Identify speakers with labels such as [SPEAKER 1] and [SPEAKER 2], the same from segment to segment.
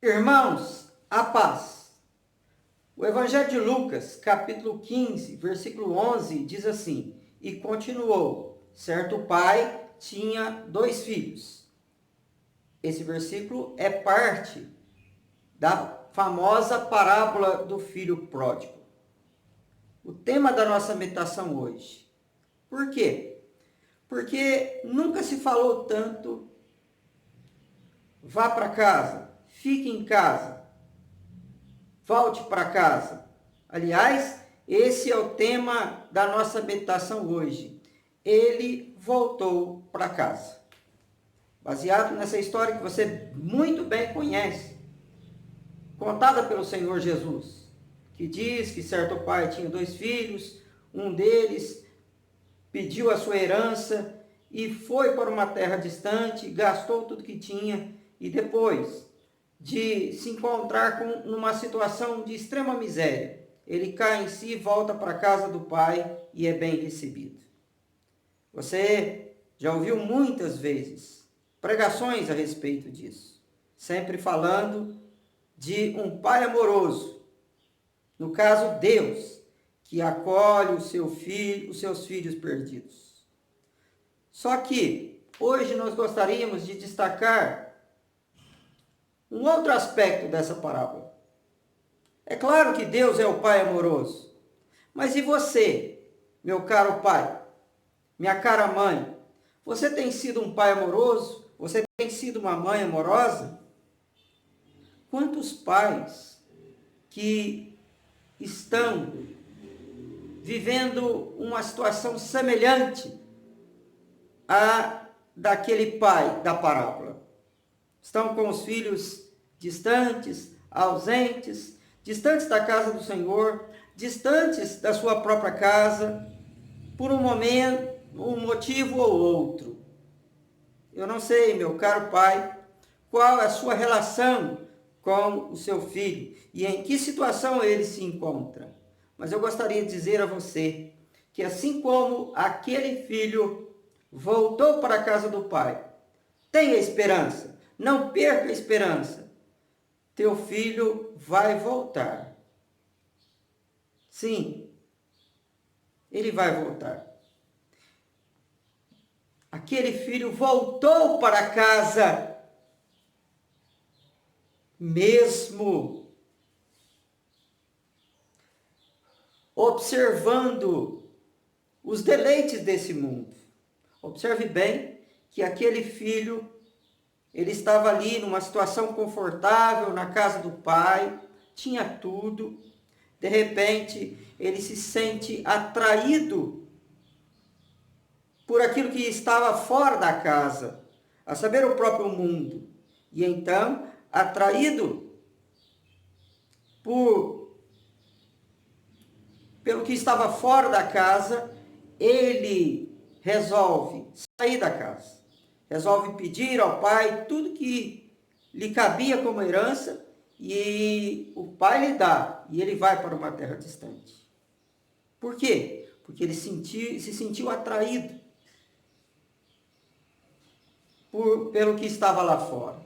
[SPEAKER 1] Irmãos, a paz. O Evangelho de Lucas, capítulo 15, versículo 11, diz assim: E continuou, certo pai tinha 2 filhos. Esse versículo é parte da famosa parábola do filho pródigo. O tema da nossa meditação hoje. Por quê? Porque nunca se falou tanto, vá para casa, fique em casa, volte para casa. Aliás, esse é o tema da nossa meditação hoje. Ele voltou para casa. Baseado nessa história que você muito bem conhece, contada pelo Senhor Jesus, que diz que certo pai tinha 2 filhos, um deles pediu a sua herança e foi para uma terra distante, gastou tudo que tinha e depois de se encontrar numa situação de extrema miséria, ele cai em si, volta para a casa do pai e é bem recebido. Você já ouviu muitas vezes pregações a respeito disso, sempre falando de um pai amoroso, no caso Deus, que acolhe os seus filhos perdidos. Só que hoje nós gostaríamos de destacar um outro aspecto dessa parábola. É claro que Deus é o pai amoroso, mas e você, meu caro pai, minha cara mãe? Você tem sido um pai amoroso? Você tem sido uma mãe amorosa? Quantos pais que estão vivendo uma situação semelhante à daquele pai da parábola? Estão com os filhos distantes, ausentes, distantes da casa do Senhor, distantes da sua própria casa, por um momento, um motivo ou outro. Eu não sei, meu caro pai, qual é a sua relação com o seu filho e em que situação ele se encontra. Mas eu gostaria de dizer a você que assim como aquele filho voltou para a casa do pai, tenha esperança, não perca a esperança. Teu filho vai voltar. Sim, ele vai voltar. Aquele filho voltou para casa, mesmo observando os deleites desse mundo. Observe bem que aquele filho, ele estava ali numa situação confortável, na casa do pai, tinha tudo. De repente, ele se sente atraído por aquilo que estava fora da casa, a saber, o próprio mundo. E então, atraído pelo que estava fora da casa, ele resolve sair da casa. Resolve pedir ao pai tudo que lhe cabia como herança e o pai lhe dá. E ele vai para uma terra distante. Por quê? Porque ele se sentiu atraído pelo que estava lá fora.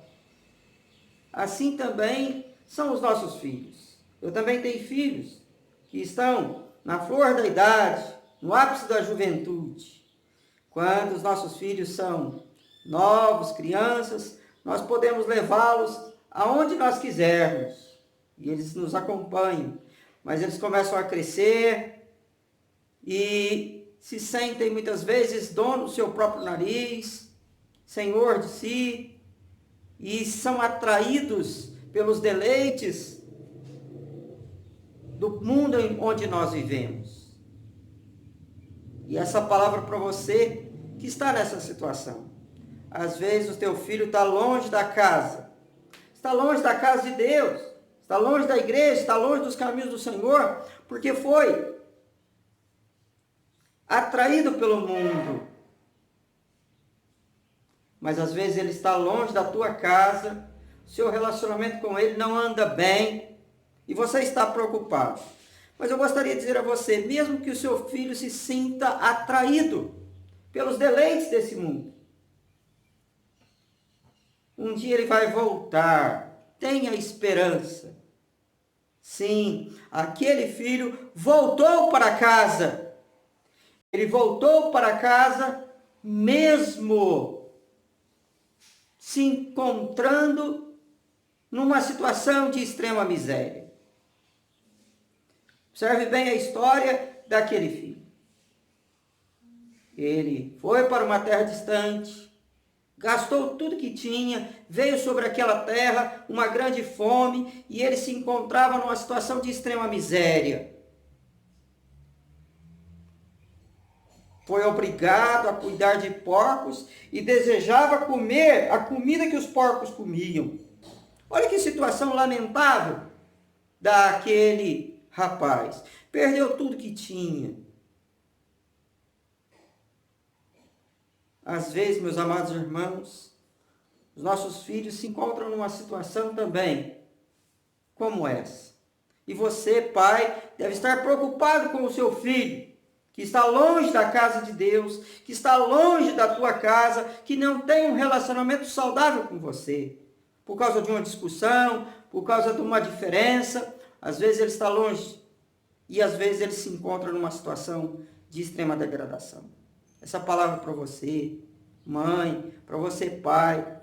[SPEAKER 1] Assim também são os nossos filhos. Eu também tenho filhos que estão na flor da idade, no ápice da juventude. Quando os nossos filhos são novos, crianças, nós podemos levá-los aonde nós quisermos. E eles nos acompanham. Mas eles começam a crescer e se sentem muitas vezes dono do seu próprio nariz, senhor de si, e são atraídos pelos deleites do mundo onde nós vivemos. E essa palavra para você que está nessa situação. Às vezes o teu filho está longe da casa, está longe da casa de Deus, está longe da igreja, está longe dos caminhos do Senhor, porque foi atraído pelo mundo. Mas às vezes ele está longe da tua casa, seu relacionamento com ele não anda bem e você está preocupado. Mas eu gostaria de dizer a você, mesmo que o seu filho se sinta atraído pelos deleites desse mundo, um dia ele vai voltar tenha esperança. Sim, aquele filho voltou para casa. Ele voltou para casa mesmo se encontrando numa situação de extrema miséria. Observe bem a história daquele filho. Ele foi para uma terra distante, gastou tudo que tinha, veio sobre aquela terra uma grande fome e ele se encontrava numa situação de extrema miséria. Foi obrigado a cuidar de porcos e desejava comer a comida que os porcos comiam. Olha que situação lamentável daquele rapaz. Perdeu tudo que tinha. Às vezes, meus amados irmãos, os nossos filhos se encontram numa situação também como essa. E você, pai, deve estar preocupado com o seu filho, que está longe da casa de Deus, que está longe da tua casa, que não tem um relacionamento saudável com você. Por causa de uma discussão, por causa de uma diferença, às vezes ele está longe e às vezes ele se encontra numa situação de extrema degradação. Essa palavra para você, mãe, para você, pai,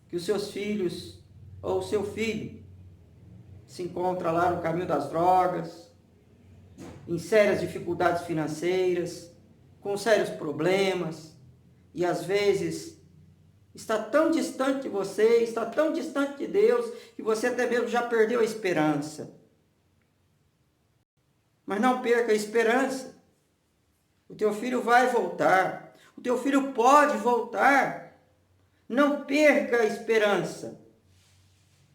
[SPEAKER 1] que os seus filhos ou o seu filho se encontra lá no caminho das drogas, em sérias dificuldades financeiras, com sérios problemas, e às vezes está tão distante de você, está tão distante de Deus, que você até mesmo já perdeu a esperança. Mas não perca a esperança. O teu filho vai voltar. O teu filho pode voltar. Não perca a esperança.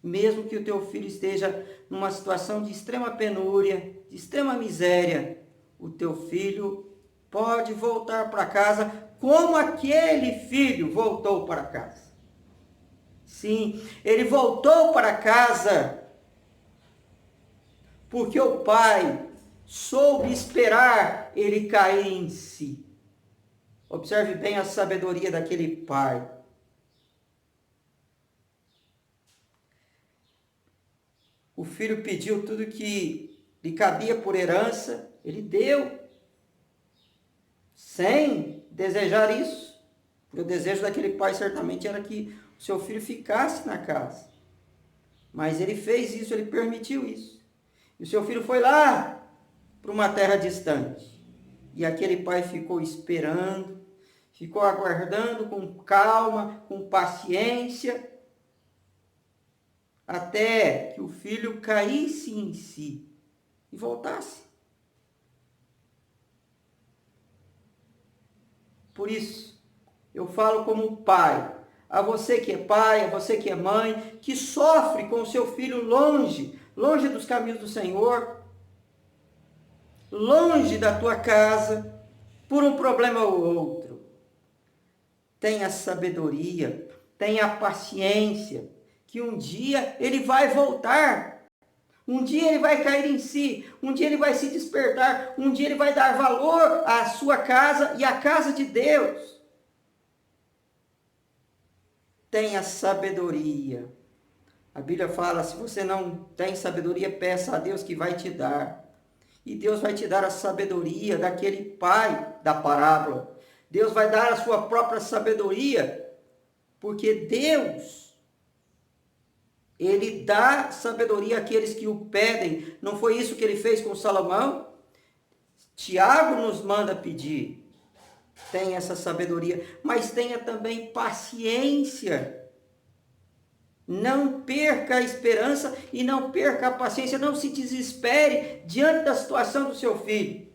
[SPEAKER 1] Mesmo que o teu filho esteja numa situação de extrema penúria, de extrema miséria, o teu filho pode voltar para casa como aquele filho voltou para casa. Sim, ele voltou para casa porque o pai soube esperar ele cair em si. Observe bem a sabedoria daquele pai. O filho pediu tudo que lhe cabia por herança, ele deu, sem desejar isso. O desejo daquele pai certamente era que o seu filho ficasse na casa. Mas ele fez isso, ele permitiu isso. E o seu filho foi lá para uma terra distante. E aquele pai ficou esperando, ficou aguardando com calma, com paciência, até que o filho caísse em si e voltasse. Por isso, eu falo como pai, a você que é pai, a você que é mãe, que sofre com o seu filho longe dos caminhos do Senhor, longe da tua casa, por um problema ou outro. Tenha sabedoria, tenha paciência, que um dia ele vai voltar. Um dia ele vai cair em si, um dia ele vai se despertar, um dia ele vai dar valor à sua casa e à casa de Deus. Tenha sabedoria. A Bíblia fala, se você não tem sabedoria, peça a Deus que vai te dar. E Deus vai te dar a sabedoria daquele pai da parábola. Deus vai dar a sua própria sabedoria, porque Deus, Ele dá sabedoria àqueles que o pedem. Não foi isso que ele fez com Salomão? Tiago nos manda pedir. Tenha essa sabedoria, mas tenha também paciência. Não perca a esperança e não perca a paciência. Não se desespere diante da situação do seu filho.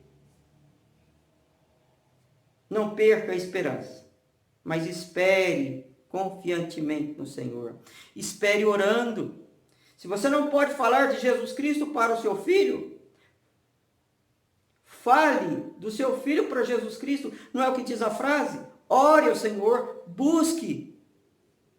[SPEAKER 1] Não perca a esperança, mas espere confiantemente no Senhor. Espere orando. Se você não pode falar de Jesus Cristo para o seu filho, fale do seu filho para Jesus Cristo. Não é o que diz a frase? Ore ao Senhor, busque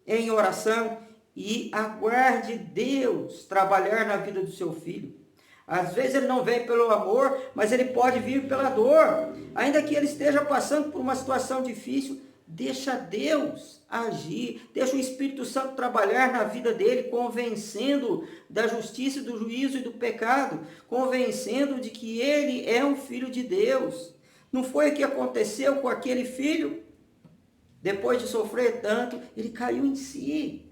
[SPEAKER 1] em oração e aguarde Deus trabalhar na vida do seu filho. Às vezes ele não vem pelo amor, mas ele pode vir pela dor. Ainda que ele esteja passando por uma situação difícil, Deixa Deus agir, deixa o Espírito Santo trabalhar na vida dele, convencendo da justiça, do juízo e do pecado, convencendo de que ele é um filho de Deus. Não foi o que aconteceu com aquele filho? Depois de sofrer tanto, ele caiu em si.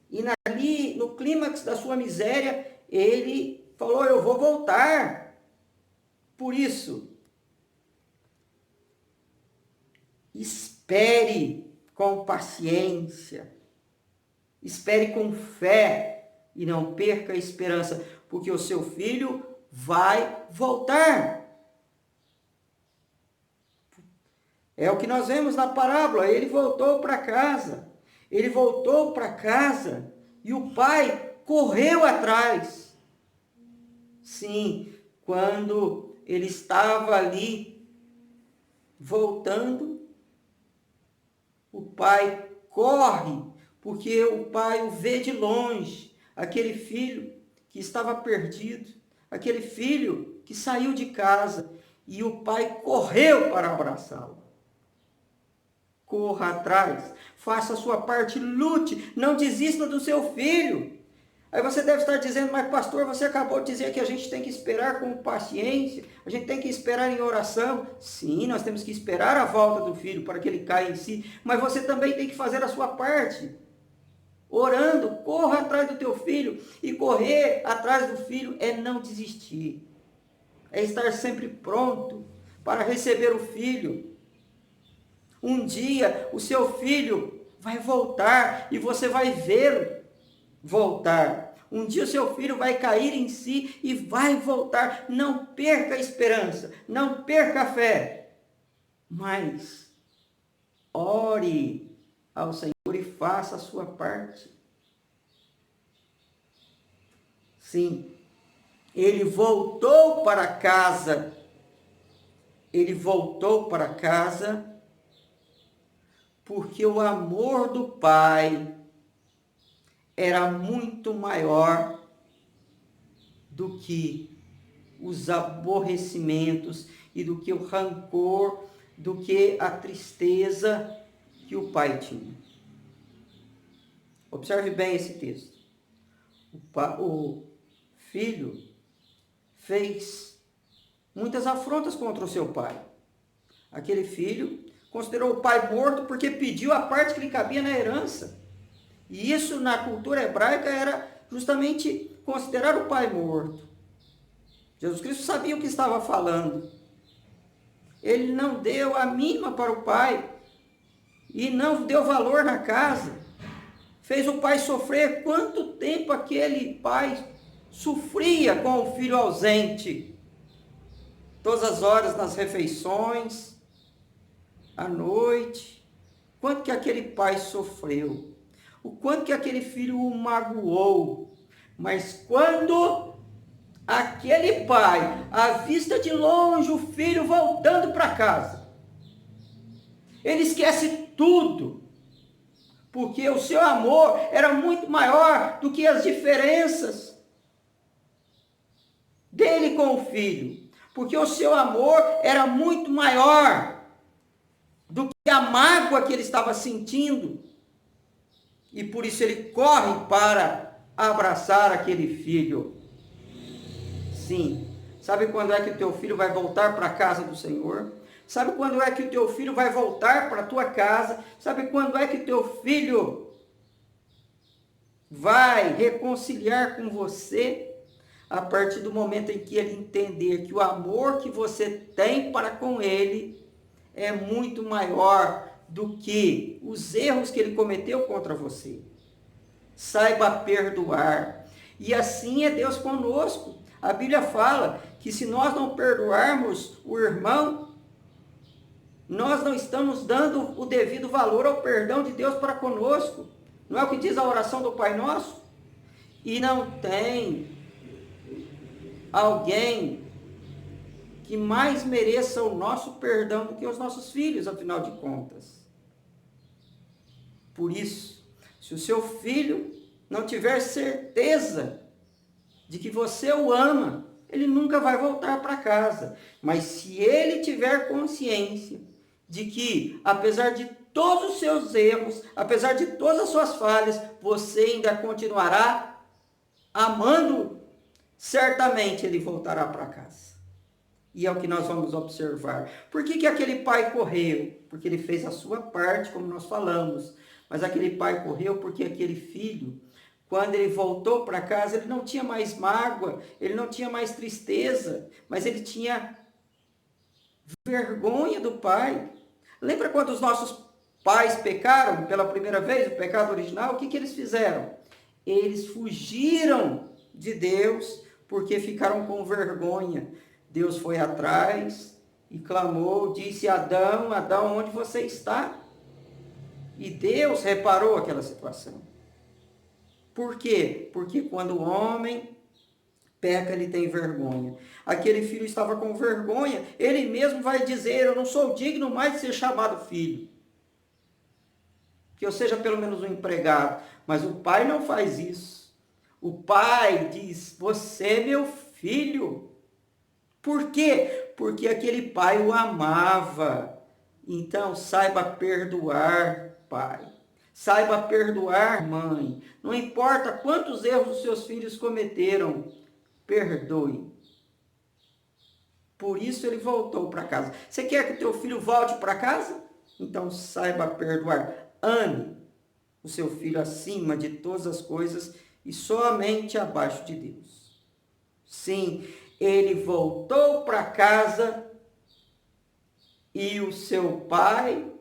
[SPEAKER 1] E ali, no clímax da sua miséria, ele falou: eu vou voltar. Por isso, espere com paciência, espere com fé e não perca a esperança, porque o seu filho vai voltar. É o que nós vemos na parábola. Ele voltou para casa. Ele voltou para casa e o pai correu atrás. Sim, quando ele estava ali voltando, o pai corre, porque o pai o vê de longe, aquele filho que estava perdido, aquele filho que saiu de casa, e o pai correu para abraçá-lo. Corra atrás, faça a sua parte, lute, não desista do seu filho. Aí você deve estar dizendo: mas pastor, você acabou de dizer que a gente tem que esperar com paciência, a gente tem que esperar em oração. Sim, nós temos que esperar a volta do filho para que ele caia em si, mas você também tem que fazer a sua parte. Orando, corra atrás do teu filho, e correr atrás do filho é não desistir. É estar sempre pronto para receber o filho. Um dia o seu filho vai voltar e você vai vê-lo voltar. Um dia o seu filho vai cair em si e vai voltar. Não perca a esperança, não perca a fé, mas ore ao Senhor e faça a sua parte. Sim, ele voltou para casa. Ele voltou para casa porque o amor do Pai era muito maior do que os aborrecimentos e do que o rancor, do que a tristeza que o pai tinha. Observe bem esse texto. O filho fez muitas afrontas contra o seu pai. Aquele filho considerou o pai morto porque pediu a parte que lhe cabia na herança. E isso, na cultura hebraica, era justamente considerar o pai morto. Jesus Cristo sabia o que estava falando. Ele não deu a mínima para o pai e não deu valor na casa. Fez o pai sofrer. Quanto tempo aquele pai sofria com o filho ausente? Todas as horas nas refeições, à noite. Quanto que aquele pai sofreu? O quanto que aquele filho o magoou. Mas quando aquele pai avista de longe o filho voltando para casa, ele esquece tudo, porque o seu amor era muito maior do que as diferenças dele com o filho, porque o seu amor era muito maior do que a mágoa que ele estava sentindo, e por isso ele corre para abraçar aquele filho. Sim, sabe quando é que o teu filho vai voltar para a casa do Senhor? Sabe quando é que o teu filho vai voltar para a tua casa? Sabe quando é que o teu filho vai reconciliar com você? A partir do momento em que ele entender que o amor que você tem para com ele é muito maior do que os erros que ele cometeu contra você. Saiba perdoar. E assim é Deus conosco. A Bíblia fala que se nós não perdoarmos o irmão, nós não estamos dando o devido valor ao perdão de Deus para conosco. Não é o que diz a oração do Pai Nosso? E não tem alguém que mais mereça o nosso perdão do que os nossos filhos, afinal de contas. Por isso, se o seu filho não tiver certeza de que você o ama, ele nunca vai voltar para casa. Mas se ele tiver consciência de que, apesar de todos os seus erros, apesar de todas as suas falhas, você ainda continuará amando, certamente ele voltará para casa. E é o que nós vamos observar. Por que aquele pai correu? Porque ele fez a sua parte, como nós falamos. Mas aquele pai correu porque aquele filho, quando ele voltou para casa, ele não tinha mais mágoa, ele não tinha mais tristeza, mas ele tinha vergonha do pai. Lembra quando os nossos pais pecaram pela primeira vez, o pecado original? O que eles fizeram? Eles fugiram de Deus porque ficaram com vergonha. Deus foi atrás e clamou, disse: Adão, Adão, onde você está? E Deus reparou aquela situação. Por quê? Porque quando o homem peca, ele tem vergonha. Aquele filho estava com vergonha, ele mesmo vai dizer: eu não sou digno mais de ser chamado filho. Que eu seja pelo menos um empregado. Mas o pai não faz isso. O pai diz: você é meu filho. Por quê? Porque aquele pai o amava. Então, saiba perdoar, pai. Saiba perdoar, mãe. Não importa quantos erros os seus filhos cometeram, perdoe. Por isso ele voltou para casa. Você quer que o teu filho volte para casa? Então, saiba perdoar. Ame o seu filho acima de todas as coisas e somente abaixo de Deus. Sim, ele voltou para casa e o seu pai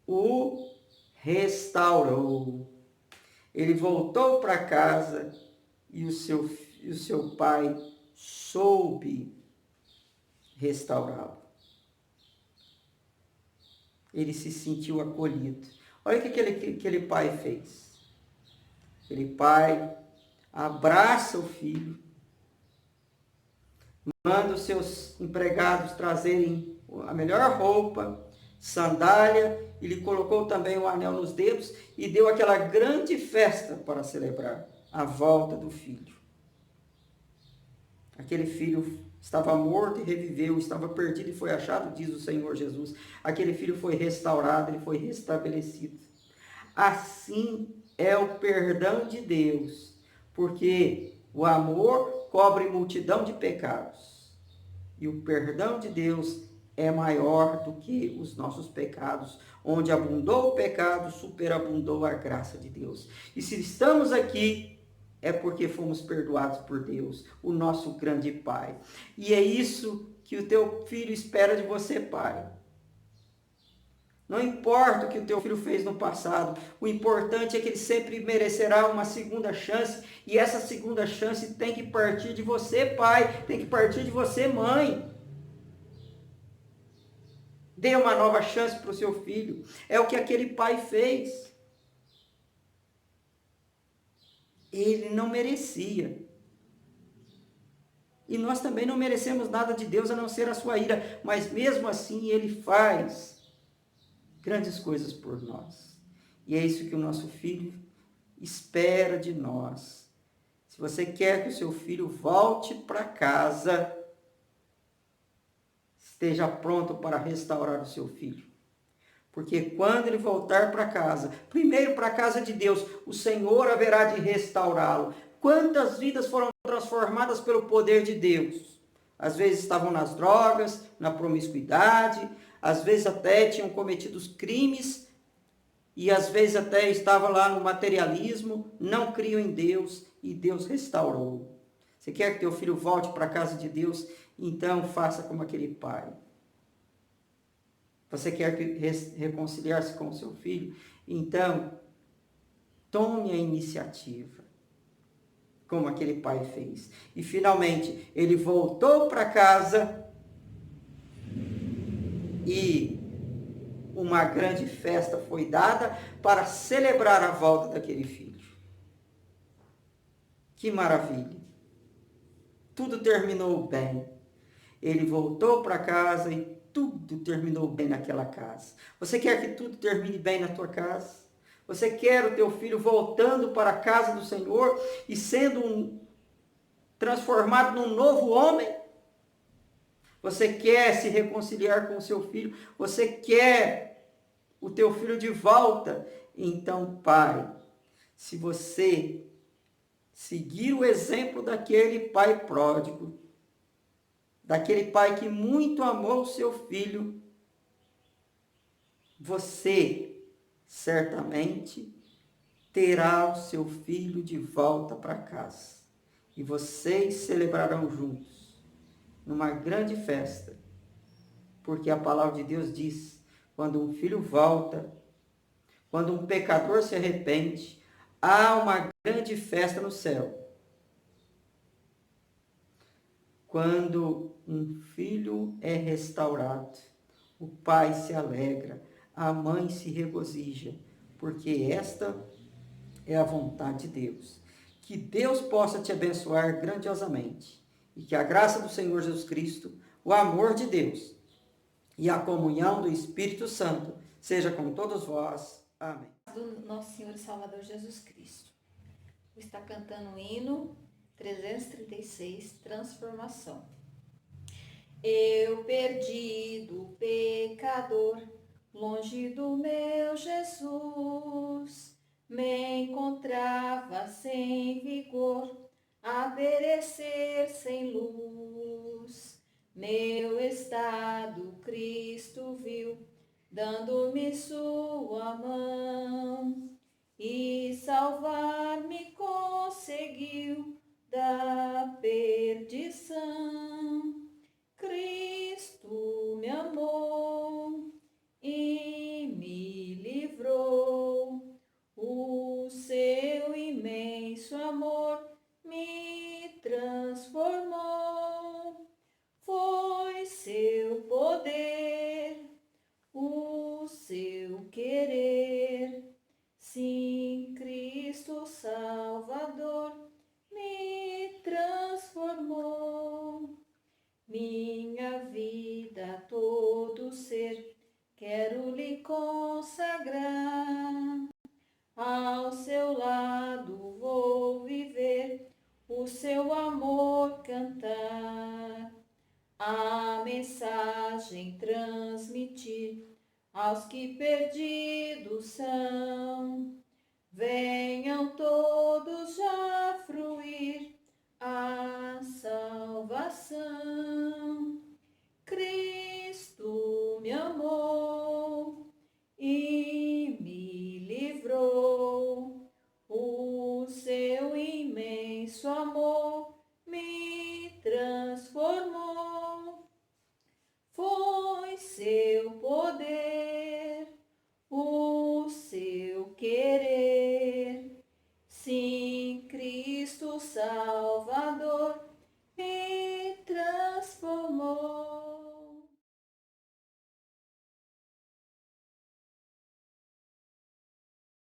[SPEAKER 1] o restaurou. Ele voltou para casa e o seu pai soube restaurá-lo. Ele se sentiu acolhido. Olha o que aquele pai fez. Aquele pai abraça o filho, manda os seus empregados trazerem a melhor roupa, sandália, e lhe colocou também um anel nos dedos e deu aquela grande festa para celebrar a volta do filho. Aquele filho estava morto e reviveu, estava perdido e foi achado, diz o Senhor Jesus. Aquele filho foi restaurado, ele foi restabelecido. Assim é o perdão de Deus, porque o amor cobre multidão de pecados. E o perdão de Deus é maior do que os nossos pecados. Onde abundou o pecado, superabundou a graça de Deus. E se estamos aqui, é porque fomos perdoados por Deus, o nosso grande Pai. E é isso que o teu filho espera de você, pai. Não importa o que o teu filho fez no passado, o importante é que ele sempre merecerá uma segunda chance, e essa segunda chance tem que partir de você, pai, tem que partir de você, mãe. Dê uma nova chance para o seu filho. É o que aquele pai fez. Ele não merecia. E nós também não merecemos nada de Deus a não ser a sua ira, mas mesmo assim ele faz grandes coisas por nós. E é isso que o nosso filho espera de nós. Se você quer que o seu filho volte para casa, esteja pronto para restaurar o seu filho. Porque quando ele voltar para casa, primeiro para a casa de Deus, o Senhor haverá de restaurá-lo. Quantas vidas foram transformadas pelo poder de Deus? Às vezes estavam nas drogas, na promiscuidade, às vezes até tinham cometido crimes, e às vezes até estavam lá no materialismo, não criam em Deus, e Deus restaurou. Você quer que teu filho volte para a casa de Deus? Então faça como aquele pai. Você quer reconciliar-se com o seu filho? Então, tome a iniciativa, como aquele pai fez. E finalmente, ele voltou para casa e uma grande festa foi dada para celebrar a volta daquele filho. Que maravilha! Tudo terminou bem. Ele voltou para casa e tudo terminou bem naquela casa. Você quer que tudo termine bem na tua casa? Você quer o teu filho voltando para a casa do Senhor e sendo transformado num novo homem? Você quer se reconciliar com o seu filho? Você quer o teu filho de volta. Então, Pai, se você seguir o exemplo daquele pai pródigo, daquele pai que muito amou o seu filho, você certamente terá o seu filho de volta para casa. E vocês celebrarão juntos, numa grande festa. Porque a palavra de Deus diz, quando um filho volta, quando um pecador se arrepende, há uma grande festa no céu. Quando um filho é restaurado, o pai se alegra, a mãe se regozija, porque esta é a vontade de Deus. Que Deus possa te abençoar grandiosamente e que a graça do Senhor Jesus Cristo, o amor de Deus e a comunhão do Espírito Santo seja com todos vós. Amém.
[SPEAKER 2] Do nosso Senhor e Salvador Jesus Cristo. Está cantando o hino 336, Transformação. Eu perdido, pecador, longe do meu Jesus, me encontrava sem vigor, a perecer sem luz. Meu estado Cristo viu, dando-me sua mão, e salvar-me conseguiu da perdição. Cristo me amou e me livrou, o seu imenso amor me transformou. Foi seu poder, o seu querer, sim, Cristo Salvador me transformou. Minha vida, todo ser, quero lhe consagrar. Ao seu lado vou viver, o seu amor cantar. A mensagem transmitir aos que perdidos são. Venham todos já fruir a salvação. Cristo me amou e me livrou, o seu imenso amor me transformou. Foi seu poder, o seu querer, sim, Cristo Salvador